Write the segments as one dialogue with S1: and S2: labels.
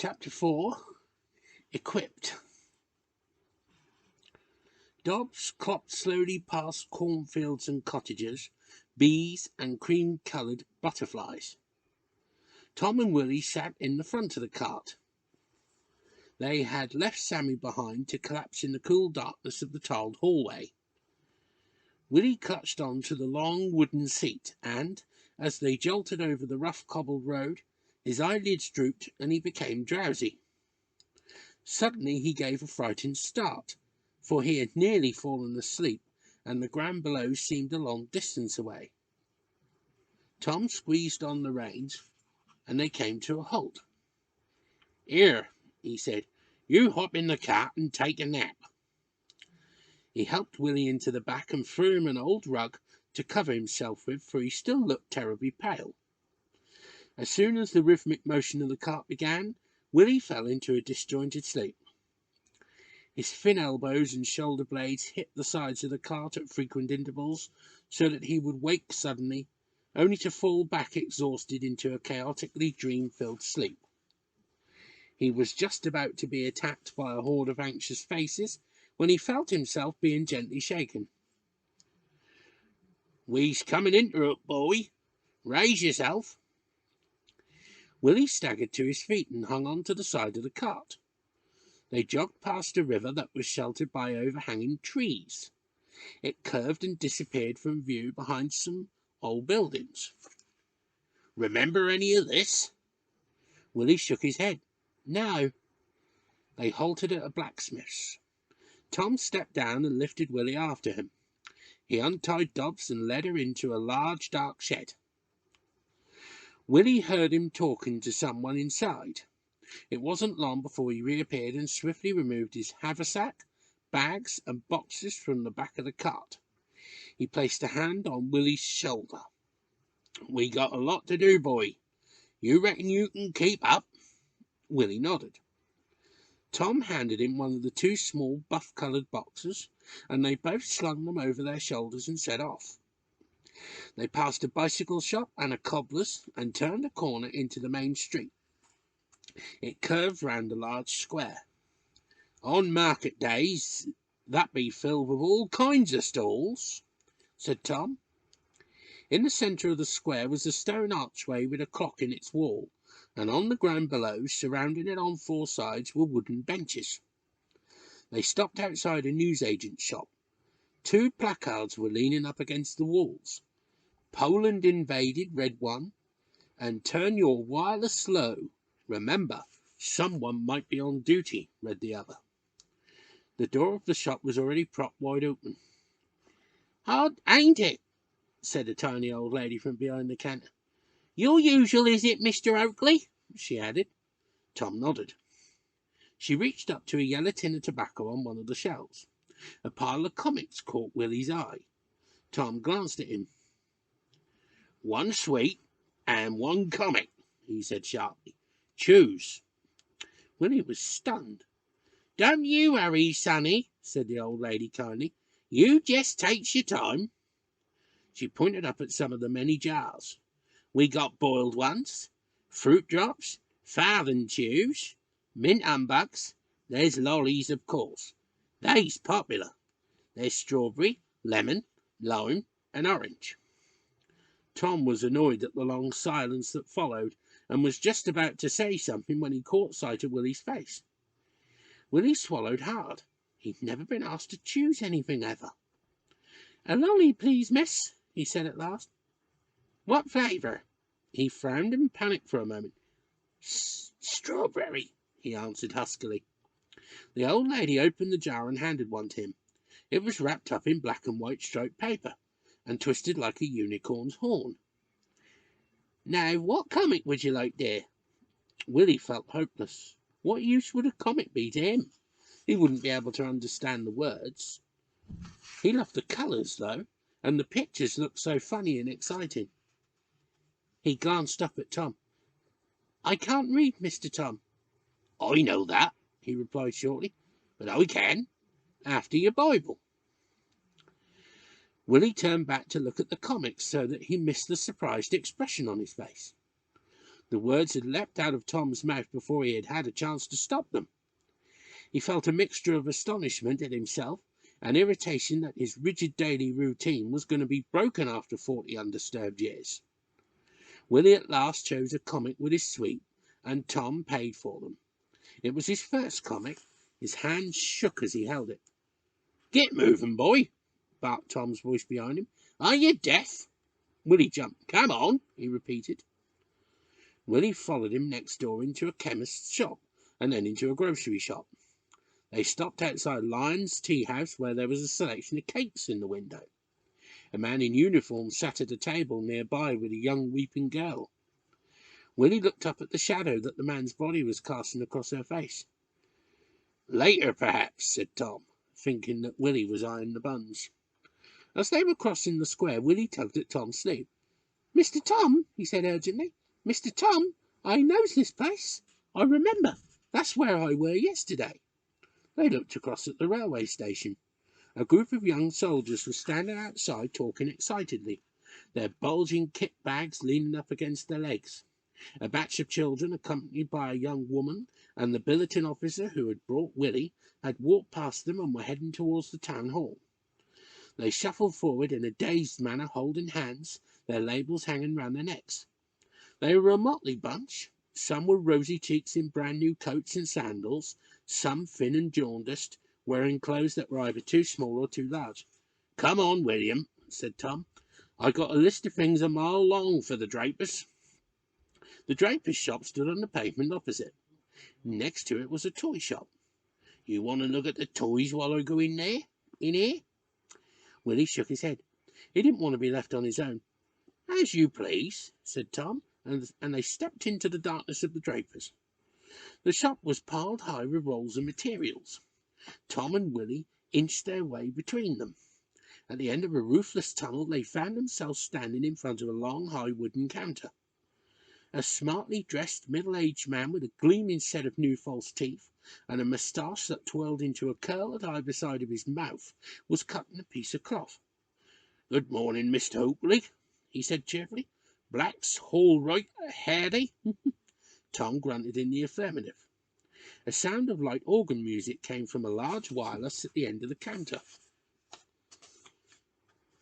S1: Chapter 4. Equipped. Dobbs clopped slowly past cornfields and cottages, bees and cream-coloured butterflies. Tom and Willie sat in the front of the cart. They had left Sammy behind to collapse in the cool darkness of the tiled hallway. Willie clutched on to the long wooden seat, and, as they jolted over the rough cobbled road, his eyelids drooped and he became drowsy. Suddenly he gave a frightened start, for he had nearly fallen asleep, and the ground below seemed a long distance away. Tom squeezed on the reins, and they came to a halt. "Here," he said, "you hop in the cart and take a nap." He helped Willie into the back and threw him an old rug to cover himself with, for he still looked terribly pale. As soon as the rhythmic motion of the cart began, Willie fell into a disjointed sleep. His thin elbows and shoulder blades hit the sides of the cart at frequent intervals, so that he would wake suddenly, only to fall back exhausted into a chaotically dream-filled sleep. He was just about to be attacked by a horde of anxious faces when he felt himself being gently shaken. "We's coming into it, boy. Raise yourself." Willie staggered to his feet and hung on to the side of the cart. They jogged past a river that was sheltered by overhanging trees. It curved and disappeared from view behind some old buildings. "Remember any of this?" Willie shook his head. "No." They halted at a blacksmith's. Tom stepped down and lifted Willie after him. He untied Dobbs and led her into a large dark shed. Willie heard him talking to someone inside. It wasn't long before he reappeared and swiftly removed his haversack, bags and boxes from the back of the cart. He placed a hand on Willie's shoulder. "We got a lot to do, boy. You reckon you can keep up?" Willie nodded. Tom handed him one of the two small buff-coloured boxes, and they both slung them over their shoulders and set off. They passed a bicycle shop and a cobbler's and turned a corner into the main street. It curved round a large square. "On market days that be filled with all kinds of stalls," said Tom. In the centre of the square was a stone archway with a clock in its wall, and on the ground below, surrounding it on four sides, were wooden benches. They stopped outside a newsagent's shop. Two placards were leaning up against the walls. "Poland invaded," read one, and "Turn your wireless low. Remember, someone might be on duty," read the other. The door of the shop was already propped wide open. "Hard, ain't it?" said a tiny old lady from behind the counter. "Your usual, is it, Mr. Oakley?" she added. Tom nodded. She reached up to a yellow tin of tobacco on one of the shelves. A pile of comics caught Willie's eye. Tom glanced at him. "One sweet and one comic," he said sharply. "Choose." Willie was stunned. "Don't you hurry, sonny," said the old lady kindly. "You just takes your time." She pointed up at some of the many jars. "We got boiled ones, fruit drops, farthing chews, mint humbugs. There's lollies, of course. They's popular. There's strawberry, lemon, lime, and orange." Tom was annoyed at the long silence that followed, and was just about to say something when he caught sight of Willie's face. Willie swallowed hard. He'd never been asked to choose anything ever. "A lolly, please, miss," he said at last. "What flavour?" He frowned and panicked for a moment. "Strawberry," he answered huskily. The old lady opened the jar and handed one to him. It was wrapped up in black and white striped paper, and twisted like a unicorn's horn. "Now, what comic would you like, dear?" Willie felt hopeless. What use would a comic be to him? He wouldn't be able to understand the words. He loved the colours, though, and the pictures looked so funny and exciting. He glanced up at Tom. "I can't read, Mr. Tom." "I know that," he replied shortly, "but I can, after your Bible." Willie turned back to look at the comics so that he missed the surprised expression on his face. The words had leapt out of Tom's mouth before he had had a chance to stop them. He felt a mixture of astonishment at himself and irritation that his rigid daily routine was going to be broken after 40 undisturbed years. Willie at last chose a comic with his sweet, and Tom paid for them. It was his first comic. His hand shook as he held it. "Get moving, boy," barked Tom's voice behind him. "Are you deaf?" Willie jumped. "Come on," he repeated. Willie followed him next door into a chemist's shop, and then into a grocery shop. They stopped outside Lyon's Tea House, where there was a selection of cakes in the window. A man in uniform sat at a table nearby with a young weeping girl. Willie looked up at the shadow that the man's body was casting across her face. "Later, perhaps," said Tom, thinking that Willie was eyeing the buns. As they were crossing the square, Willie tugged at Tom's sleeve. "Mr. Tom," he said urgently. "Mr. Tom, I knows this place. I remember. That's where I were yesterday." They looked across at the railway station. A group of young soldiers were standing outside talking excitedly, their bulging kit bags leaning up against their legs. A batch of children, accompanied by a young woman and the billeting officer who had brought Willie, had walked past them and were heading towards the town hall. They shuffled forward in a dazed manner, holding hands, their labels hanging round their necks. They were a motley bunch. Some were rosy cheeks in brand new coats and sandals, some thin and jaundiced, wearing clothes that were either too small or too large. "Come on, William," said Tom. "I got a list of things a mile long for the drapers." The draper's shop stood on the pavement opposite. Next to it was a toy shop. "You want to look at the toys while I go in there? In here?" Willie shook his head. He didn't want to be left on his own. "As you please," said Tom, and they stepped into the darkness of the draper's. The shop was piled high with rolls of materials. Tom and Willie inched their way between them. At the end of a roofless tunnel, they found themselves standing in front of a long, high wooden counter. A smartly dressed middle-aged man with a gleaming set of new false teeth and a moustache that twirled into a curl at either side of his mouth was cutting a piece of cloth. "Good morning, Mr. Oakley," he said cheerfully. "Black's all right, Hardy?" Tom grunted in the affirmative. A sound of light organ music came from a large wireless at the end of the counter.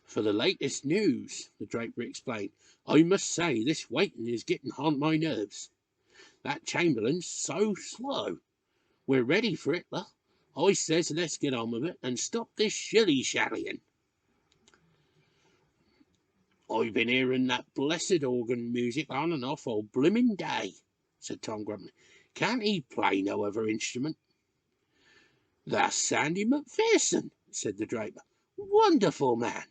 S1: "For the latest news," the draper explained. "I must say this waiting is getting on my nerves. That Chamberlain's so slow. We're ready for it, though. I says let's get on with it and stop this shilly-shallying." "I've been hearing that blessed organ music on and off all blooming day," said Tom grumpily. "Can't he play no other instrument?" "That's Sandy McPherson," said the draper. "Wonderful man.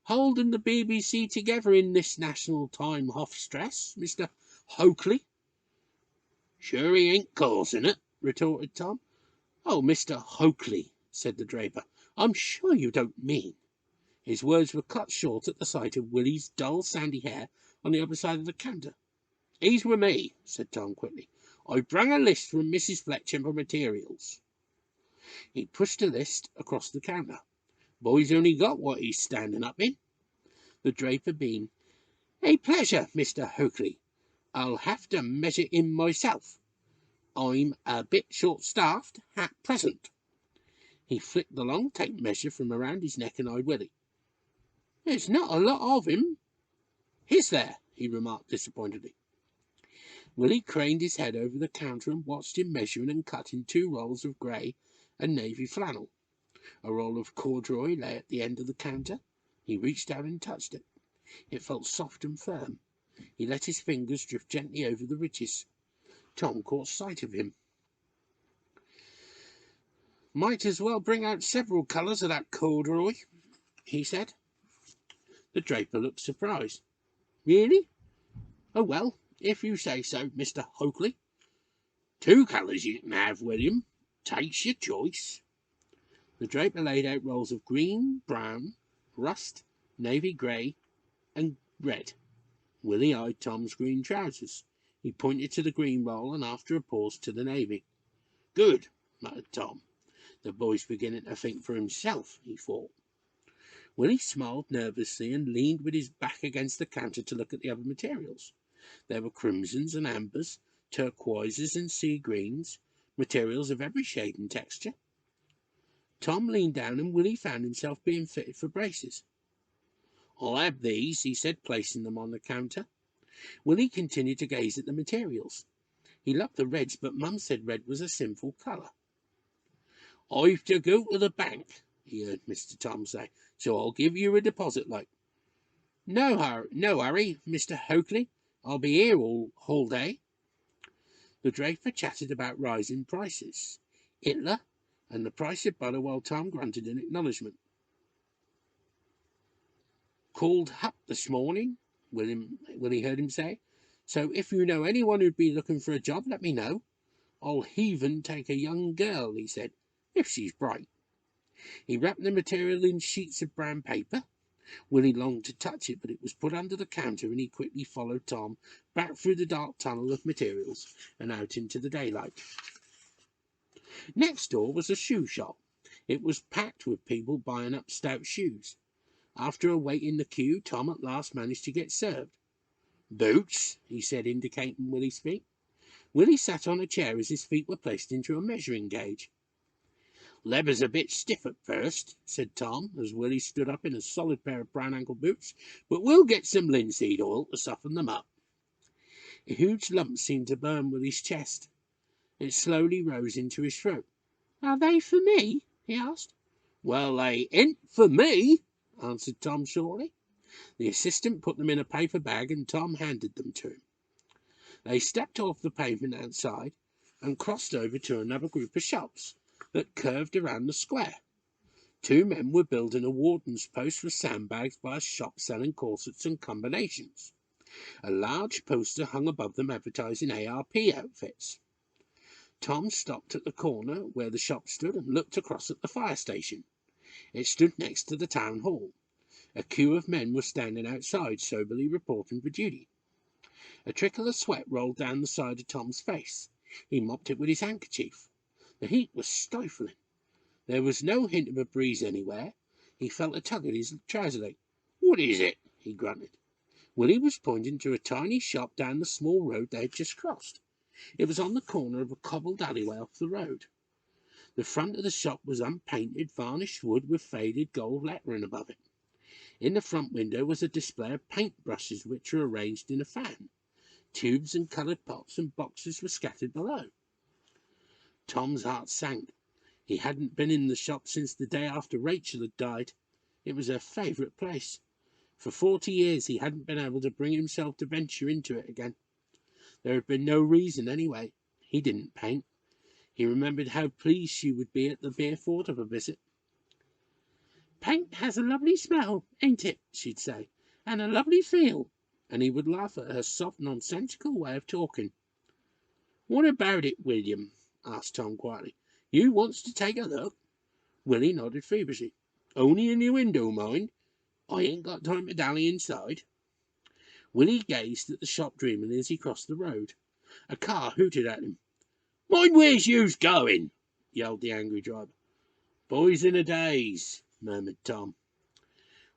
S1: Holding the BBC together in this national time hof stress, Mr. Oakley." "Sure he ain't causing it," retorted Tom. "Oh, Mr. Oakley," said the draper, "I'm sure you don't mean—" His words were cut short at the sight of Willie's dull sandy hair on the other side of the counter. "He's with me," said Tom quickly. "I brung a list from Mrs. Fletcher for materials." He pushed a list across the counter. "Boy's only got what he's standing up in." The draper beamed. "A pleasure, Mr. Oakley. I'll have to measure him myself. I'm a bit short-staffed at present." He flicked the long tape measure from around his neck and eyed Willie. "There's not a lot of him, is there?" he remarked disappointedly. Willie craned his head over the counter and watched him measuring and cutting 2 rolls of grey and navy flannel. A roll of corduroy lay at the end of the counter. He reached out and touched it. It felt soft and firm. He let his fingers drift gently over the ridges. Tom caught sight of him. "Might as well bring out several colours of that corduroy," he said. The draper looked surprised. "Really? Oh, well, if you say so, Mr. Oakley. 2 colours you can have, William. Take's your choice." The draper laid out rolls of green, brown, rust, navy grey, and red. Willie eyed Tom's green trousers. He pointed to the green roll and, after a pause, to the navy. "Good," muttered Tom. "The boy's beginning to think for himself," he thought. Willie smiled nervously and leaned with his back against the counter to look at the other materials. There were crimsons and ambers, turquoises and sea greens, materials of every shade and texture. Tom leaned down and Willie found himself being fitted for braces. "I'll have these," he said, placing them on the counter. Willie continued to gaze at the materials. He loved the reds, but Mum said red was a sinful colour. "I've to go to the bank," he heard Mr. Tom say, "so I'll give you a deposit like." No hurry, Mr. Hoakley. I'll be here all day." The draper chatted about rising prices, Hitler, and the price of butter while Tom grunted in acknowledgment. "Called up this morning," Willie heard him say. "So if you know anyone who'd be looking for a job, let me know. I'll even take a young girl," he said, "if she's bright." He wrapped the material in sheets of brown paper. Willie longed to touch it, but it was put under the counter, and he quickly followed Tom back through the dark tunnel of materials and out into the daylight. Next door was a shoe shop. It was packed with people buying up stout shoes. After a wait in the queue, Tom at last managed to get served. "Boots," he said, indicating Willie's feet. Willie sat on a chair as his feet were placed into a measuring gauge. "Leather's a bit stiff at first," said Tom, as Willie stood up in a solid pair of brown ankle boots, "but we'll get some linseed oil to soften them up." A huge lump seemed to burn Willie's chest. It slowly rose into his throat. "Are they for me?" he asked. "Well, they ain't for me," answered Tom shortly. The assistant put them in a paper bag, and Tom handed them to him. They stepped off the pavement outside and crossed over to another group of shops that curved around the square. Two men were building a warden's post with sandbags by a shop selling corsets and combinations. A large poster hung above them advertising ARP outfits. Tom stopped at the corner where the shop stood and looked across at the fire station. It stood next to the town hall. A queue of men were standing outside, soberly reporting for duty. A trickle of sweat rolled down the side of Tom's face. He mopped it with his handkerchief. The heat was stifling. There was no hint of a breeze anywhere. He felt a tug at his trouser leg. "What is it?" he grunted. Willie was pointing to a tiny shop down the small road they had just crossed. It was on the corner of a cobbled alleyway off the road. The front of the shop was unpainted, varnished wood with faded gold lettering above it. In the front window was a display of paint brushes which were arranged in a fan. Tubes and coloured pots and boxes were scattered below. Tom's heart sank. He hadn't been in the shop since the day after Rachel had died. It was her favourite place. For 40 years he hadn't been able to bring himself to venture into it again. There had been no reason anyway. He didn't paint. He remembered how pleased she would be at the mere thought of a visit. "Paint has a lovely smell, ain't it?" she'd say, "and a lovely feel," and he would laugh at her soft, nonsensical way of talking. "What about it, William?" asked Tom quietly. "You wants to take a look?" Willie nodded feverishly. "Only in the window, mind. I ain't got time to dally inside." Willie gazed at the shop dreamily as he crossed the road. A car hooted at him. "Mind where's yous going?" yelled the angry driver. "Boys in a daze," murmured Tom.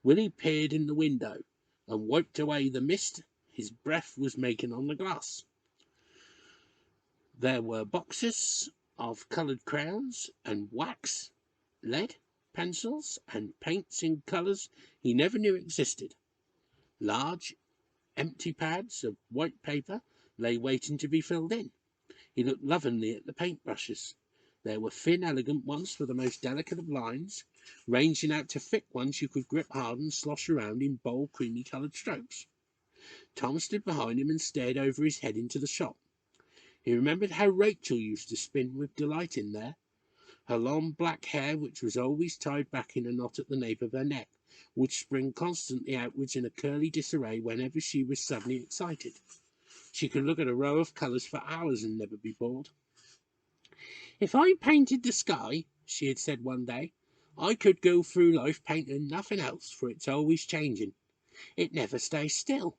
S1: Willie peered in the window and wiped away the mist his breath was making on the glass. There were boxes of coloured crayons and wax, lead, pencils, and paints in colours he never knew existed. Large, empty pads of white paper lay waiting to be filled in. He looked lovingly at the paintbrushes. There were thin, elegant ones for the most delicate of lines, ranging out to thick ones you could grip hard and slosh around in bold, creamy-coloured strokes. Tom stood behind him and stared over his head into the shop. He remembered how Rachel used to spin with delight in there. Her long black hair, which was always tied back in a knot at the nape of her neck, would spring constantly outwards in a curly disarray whenever she was suddenly excited. She could look at a row of colours for hours and never be bored. "If I painted the sky," she had said one day, "I could go through life painting nothing else, for it's always changing. It never stays still."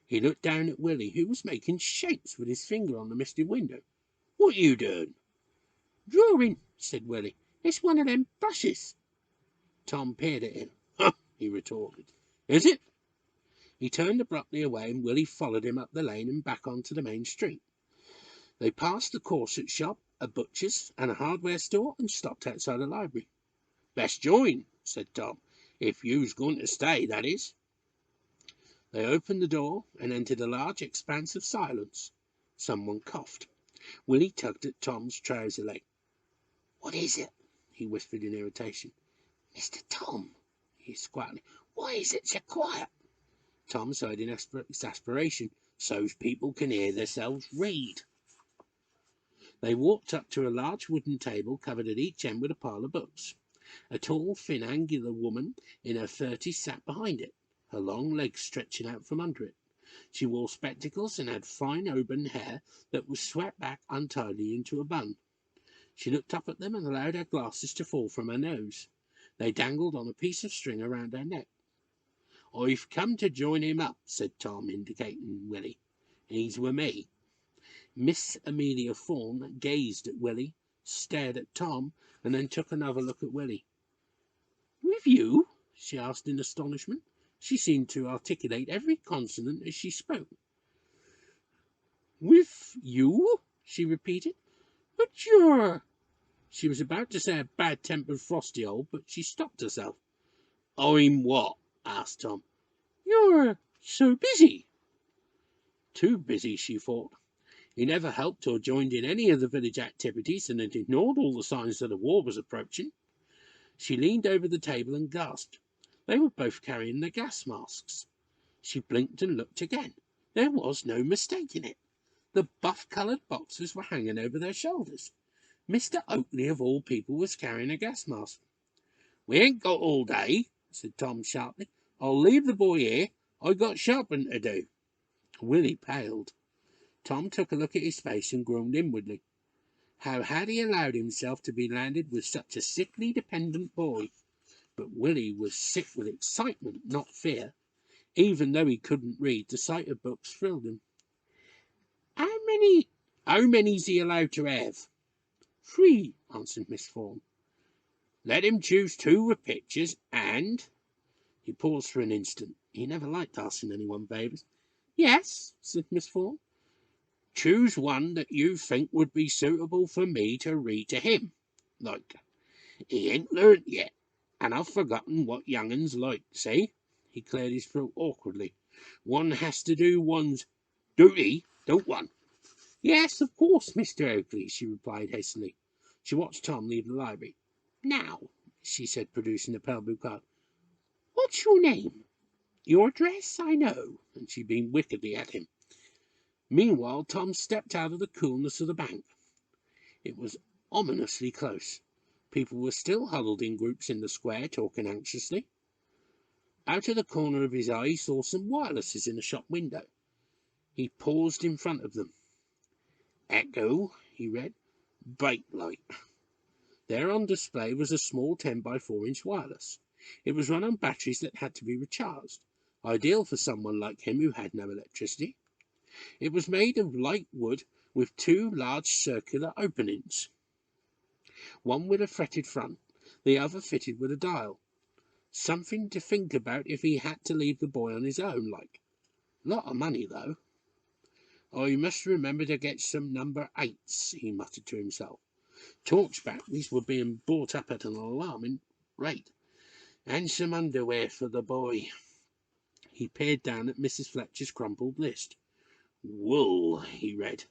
S1: He looked down at Willie, who was making shapes with his finger on the misted window. "What you doing?" "Drawing," said Willie. "It's one of them brushes." Tom peered at him. "Huh!" he retorted. "Is it?" He turned abruptly away, and Willie followed him up the lane and back onto the main street. They passed the corset shop, a butcher's, and a hardware store, and stopped outside a library. "Best join," said Tom. "If you's going to stay, that is." They opened the door and entered a large expanse of silence. Someone coughed. Willie tugged at Tom's trouser leg. "What is it?" he whispered in irritation. "Mr. Tom," he squawked, "why is it so quiet?" Tom sighed in exasperation. "So's people can hear themselves read." They walked up to a large wooden table covered at each end with a pile of books. A tall, thin, angular woman in her 30s sat behind it, her long legs stretching out from under it. She wore spectacles and had fine auburn hair that was swept back untidily into a bun. She looked up at them and allowed her glasses to fall from her nose. They dangled on a piece of string around her neck. "I've come to join him up," said Tom, indicating Willie. "He's with me." Miss Amelia Fawn gazed at Willie, stared at Tom, and then took another look at Willie. "With you?" she asked in astonishment. She seemed to articulate every consonant as she spoke. "With you?" she repeated. "But you're—" She was about to say a bad-tempered frosty old, but she stopped herself. "I'm what?" asked Tom. "You're so busy." Too busy, she thought. He never helped or joined in any of the village activities and had ignored all the signs that a war was approaching. She leaned over the table and gasped. They were both carrying their gas masks. She blinked and looked again. There was no mistaking it. The buff-coloured boxes were hanging over their shoulders. Mr. Oakley, of all people, was carrying a gas mask. "We ain't got all day," said Tom sharply. "I'll leave the boy here. I got shopping to do." Willie paled. Tom took a look at his face and groaned inwardly. How had he allowed himself to be landed with such a sickly, dependent boy? But Willie was sick with excitement, not fear. Even though he couldn't read, the sight of books thrilled him. How many's he allowed to have?" "3," answered Miss Fawn. "Let him choose 2 with pictures, and—" He paused for an instant. He never liked asking anyone favours. "Yes," said Miss Fawn. "Choose one that you think would be suitable for me to read to him. Like, he ain't learnt yet, and I've forgotten what young uns like, see?" He cleared his throat awkwardly. "One has to do one's duty, don't one?" "Yes, of course, Mr. Oakley," she replied hastily. She watched Tom leave the library. "Now," she said, producing a pale blue card, "what's your name? Your address, I know," and she beamed wickedly at him. Meanwhile, Tom stepped out of the coolness of the bank. It was ominously close. People were still huddled in groups in the square, talking anxiously. Out of the corner of his eye, he saw some wirelesses in a shop window. He paused in front of them. "Echo," he read. "Bake light." There on display was a small 10 by 4-inch wireless. It was run on batteries that had to be recharged, ideal for someone like him who had no electricity. It was made of light wood with 2 large circular openings, one with a fretted front, the other fitted with a dial. Something to think about if he had to leave the boy on his own, like. Lot of money, though. "I must remember to get some number 8s, he muttered to himself. Torch batteries were being bought up at an alarming rate. And some underwear for the boy. He peered down at Mrs. Fletcher's crumpled list. "Wool," he read.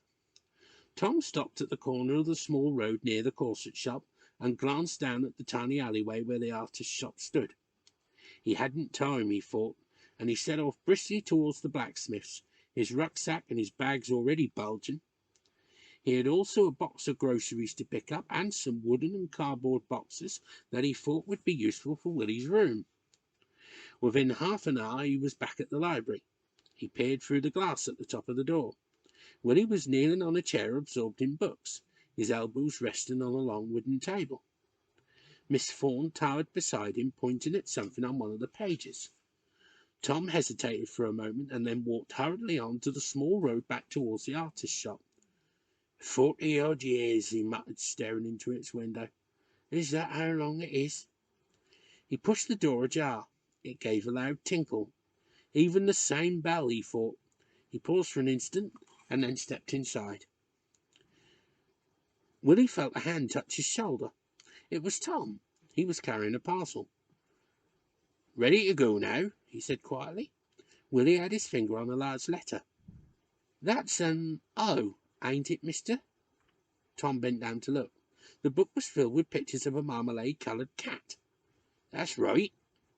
S1: Tom stopped at the corner of the small road near the corset shop and glanced down at the tiny alleyway where the artist's shop stood. He hadn't time, he thought, and he set off briskly towards the blacksmith's, his rucksack and his bags already bulging. He had also a box of groceries to pick up and some wooden and cardboard boxes that he thought would be useful for Willie's room. Within half an hour he was back at the library. He peered through the glass at the top of the door. Willie was kneeling on a chair absorbed in books, his elbows resting on a long wooden table. Miss Fawn towered beside him, pointing at something on one of the pages. Tom hesitated for a moment and then walked hurriedly on to the small road back towards the artist's shop. 40-odd years, he muttered, staring into its window. "Is that how long it is?" He pushed the door ajar. It gave a loud tinkle. Even the same bell, he thought. He paused for an instant and then stepped inside. Willie felt a hand touch his shoulder. It was Tom. He was carrying a parcel. "Ready to go now?" he said quietly. Willie had his finger on a large letter. "That's an O, ain't it, mister?" Tom bent down to look. The book was filled with pictures of a marmalade-coloured cat. "That's right,"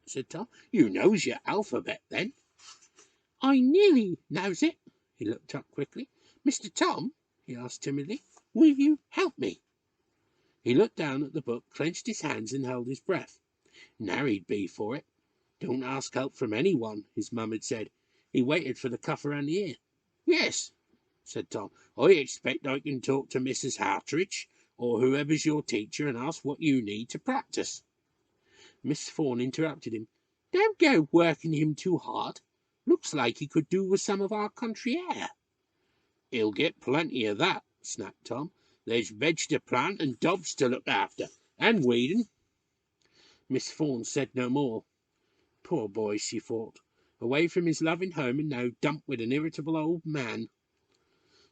S1: said Tom. "You knows your alphabet, then." "I nearly knows it." He looked up quickly. "Mr. Tom," he asked timidly, "will you help me?" He looked down at the book, clenched his hands and held his breath. Now he'd be for it. "Don't ask help from anyone," his mum had said. He waited for the cuff around the ear. "Yes," said Tom. "I expect I can talk to Mrs. Hartridge, or whoever's your teacher, and ask what you need to practice." Miss Fawn interrupted him. "Don't go working him too hard. Looks like he could do with some of our country air." "He'll get plenty of that," snapped Tom. "There's veg to plant and dogs to look after, and weeding." Miss Fawn said no more. Poor boy, she thought, away from his loving home and now dumped with an irritable old man.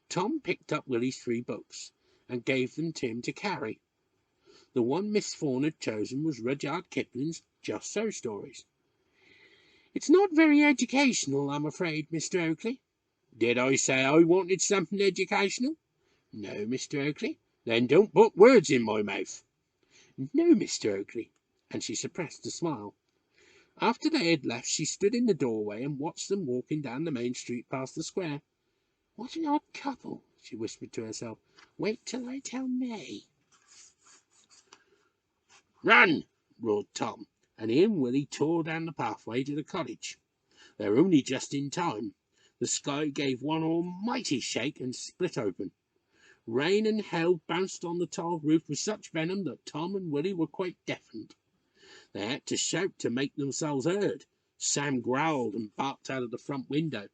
S1: Tom picked up Willie's 3 books and gave them to him to carry. The one Miss Fawn had chosen was Rudyard Kipling's Just So stories. "It's not very educational, I'm afraid, Mr. Oakley." "Did I say I wanted something educational?" "No, Mr. Oakley." "Then don't put words in my mouth." "No, Mr. Oakley," and she suppressed a smile. After they had left, she stood in the doorway and watched them walking down the main street past the square. "What an odd couple," she whispered to herself. "Wait till I tell May." "Run!" roared Tom, and he and Willie tore down the pathway to the cottage. They were only just in time. The sky gave one almighty shake and split open. Rain and hail bounced on the tiled roof with such venom that Tom and Willie were quite deafened. They had to shout to make themselves heard. Sam growled and barked out of the front window.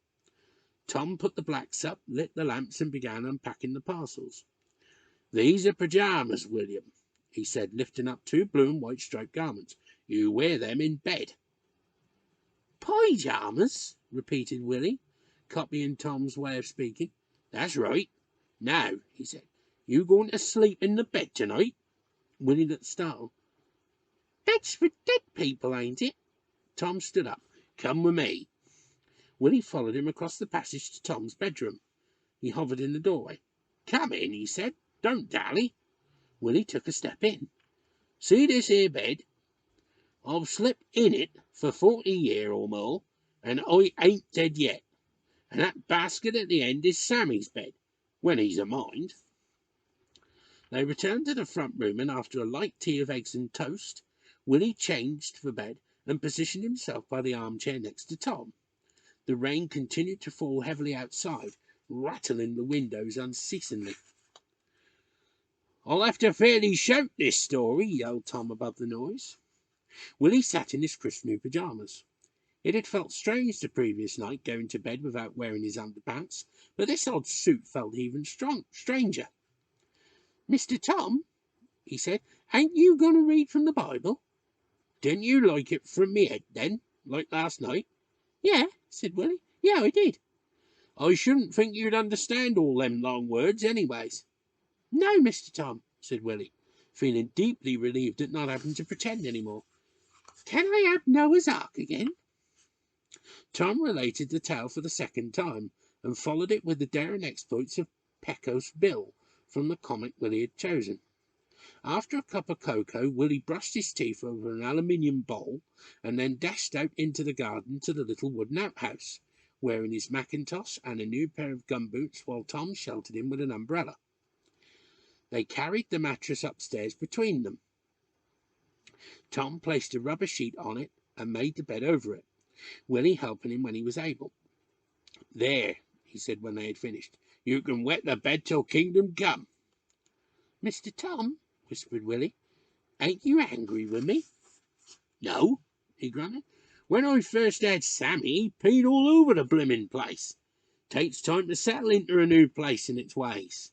S1: Tom put the blacks up, lit the lamps, and began unpacking the parcels. "These are pyjamas, William," he said, lifting up 2 blue and white striped garments. "You wear them in bed." "Pyjamas?" repeated Willie, copying Tom's way of speaking. "That's right. Now," he said, "you going to sleep in the bed tonight?" Willie looked startled. "Bed's for dead people, ain't it?" Tom stood up. "Come with me." Willie followed him across the passage to Tom's bedroom. He hovered in the doorway. "Come in," he said. "Don't dally." Willie took a step in. "See this here bed? I've slept in it for 40 year or more, and I ain't dead yet. And that basket at the end is Sammy's bed, when he's a mind." They returned to the front room, and after a light tea of eggs and toast, Willie changed for bed and positioned himself by the armchair next to Tom. The rain continued to fall heavily outside, rattling the windows unceasingly. "I'll have to fairly shout this story," yelled Tom above the noise. Willie sat in his crisp new pyjamas. It had felt strange the previous night, going to bed without wearing his underpants, but this odd suit felt even stranger. "Mr. Tom," he said, "ain't you going to read from the Bible?" "Didn't you like it from me head, then, like last night?" "Yeah," said Willie. "Yeah, I did." "I shouldn't think you'd understand all them long words, anyways." "No, Mr. Tom," said Willie, feeling deeply relieved at not having to pretend any more. "Can I have Noah's Ark again?" Tom related the tale for the 2nd time, and followed it with the daring exploits of Pecos Bill from the comic Willie had chosen. After a cup of cocoa, Willie brushed his teeth over an aluminium bowl, and then dashed out into the garden to the little wooden outhouse, wearing his mackintosh and a new pair of gumboots, while Tom sheltered him with an umbrella. They carried the mattress upstairs between them. Tom placed a rubber sheet on it and made the bed over it, Willie helping him when he was able. "There," he said when they had finished, "you can wet the bed till kingdom come." "Mr. Tom," whispered Willie, "ain't you angry with me?" "No," he grunted. "When I first had Sammy, he peed all over the blimmin' place. Takes time to settle into a new place and its ways."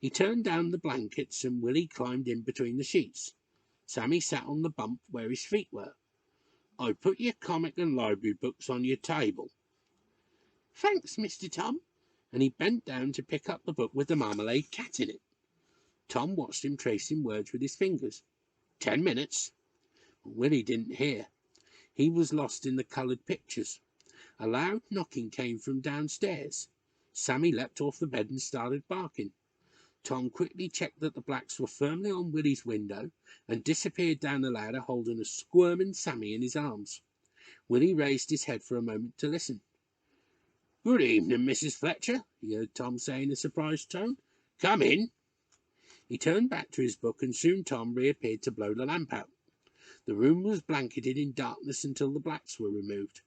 S1: He turned down the blankets, and Willie climbed in between the sheets. Sammy sat on the bump where his feet were. I put your comic and library books on your table." "Thanks, Mr. Tom," and he bent down to pick up the book with the marmalade cat in it. Tom watched him tracing words with his fingers. 10 minutes. But Willie didn't hear. He was lost in the coloured pictures. A loud knocking came from downstairs. Sammy leapt off the bed and started barking. Tom quickly checked that the blacks were firmly on Willie's window and disappeared down the ladder holding a squirming Sammy in his arms. Willie raised his head for a moment to listen. "Good evening, Mrs. Fletcher," he heard Tom say in a surprised tone. "Come in." He turned back to his book and soon Tom reappeared to blow the lamp out. The room was blanketed in darkness until the blacks were removed.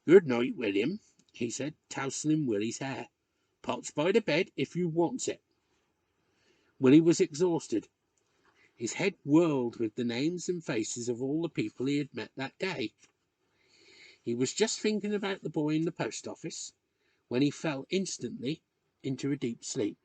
S1: "Good night, William," he said, tousling Willie's hair. "Pot's by the bed if you wants it." Willie was exhausted. His head whirled with the names and faces of all the people he had met that day. He was just thinking about the boy in the post office when he fell instantly into a deep sleep.